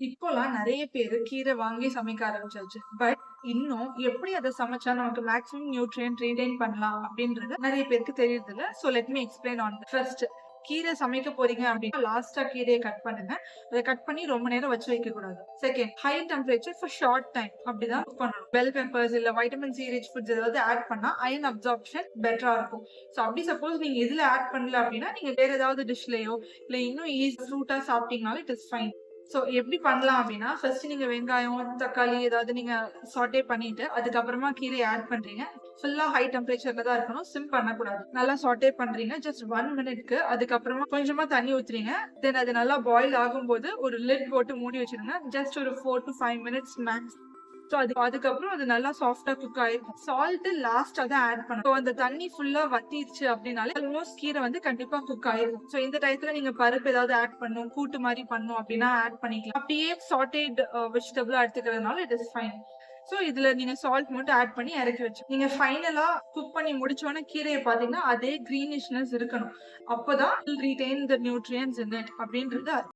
இப்போலாம் நெறைய பேரு கீரை வாங்கி சமைக்க ஆரம்பிச்சாச்சு. பட் இன்னும் எப்படி அத சமைச்சா நமக்கு மேக்ஸிமம் நியூட்ரியன்ட் ரீடைன் பண்ணலாம் அப்படின்றது நெறைய பேருக்கு தெரியறதில்ல. So let me explain on that. First கீரை சமைக்க போறீங்க அப்படின்னா லாஸ்ட்டா கீரைய கட் பண்ணுங்க. அத கட் பண்ணி ரொம்ப நேரம் வச்சு வைக்கக்கூடாது. Second, high temperature for short time அப்படிதான் குக் பண்ணணும். பெல் பெப்பர்ஸ் இல்ல வைட்டமின் சி ரிச் ஃபுட்ஸ் ஏதாவது ஆட் பண்ணா அயர்ன் அப்சார்ப்ஷன் பெட்டரா இருக்கும். சோ அப்படி சப்போஸ் நீங்க இதுல ஆட் பண்ணல அப்படின்னா நீங்க வேற ஏதாவது டிஷ்லயோ இல்ல இன்னும் ஃப்ரூட்டா சாப்பிட்டீங்கனாலும் இட் இஸ் ஃபைன். சோ எப்படி பண்ணலாம் அப்படின்னா, ஃபர்ஸ்ட் நீங்க வெங்காயம், தக்காளி ஏதாவது நீங்க சாட்டே பண்ணிட்டு, அதுக்கப்புறமா கீரைய ஆட் பண்றீங்க. ஃபுல்லா ஹை டெம்பரேச்சர்ல தான் இருக்கணும். சிம் பண்ணக்கூடாது. நல்லா சாட்டே பண்றீங்க. ஜஸ்ட் 1 மினிட்க்கு. அதுக்கப்புறமா கொஞ்சமா தண்ணி ஊத்துறீங்க. தென் அது நல்லா பாயில் ஆகும்போது ஒரு லிட் போட்டு மூடி வச்சிருங்க. ஜஸ்ட் ஒரு 4 to 5 மினிட்ஸ் மேக்ஸ். சோ அதுக்கப்புறம் அது நல்லா சாஃப்ட்டா குக் ஆயிருக்கும். சால்ட் லாஸ்ட்டா தான் ஆட் பண்ணணும். சோ அந்த தண்ணி ஃபுல்லா வத்திருச்சு அப்படின்னாலே ஆல்மோஸ்ட் கீரை வந்து கண்டிப்பா குக் ஆயிருக்கும். சோ இந்த டயத்துல நீங்க பருப்பு ஏதாவது ஆட் பண்ணணும், கூட்டு மாரி பண்ணணும் அப்படின்னா ஆட் பண்ணிக்கலாம். அப்படியே சாட்டேட் வெஜிடபிளா எடுத்துக்கிறதுனால இட் இஸ் ஃபைன். சோ இதுல நீங்க சால்ட் மட்டும் ஆட் பண்ணி இறக்கி வச்சு நீங்க ஃபைனலா குக் பண்ணி முடிச்சோனே கீரைய பாத்தீங்கன்னா அதே கிரீனிஷ்னஸ் இருக்கணும். அப்பதான் retain the nutrients in it அப்படின்றது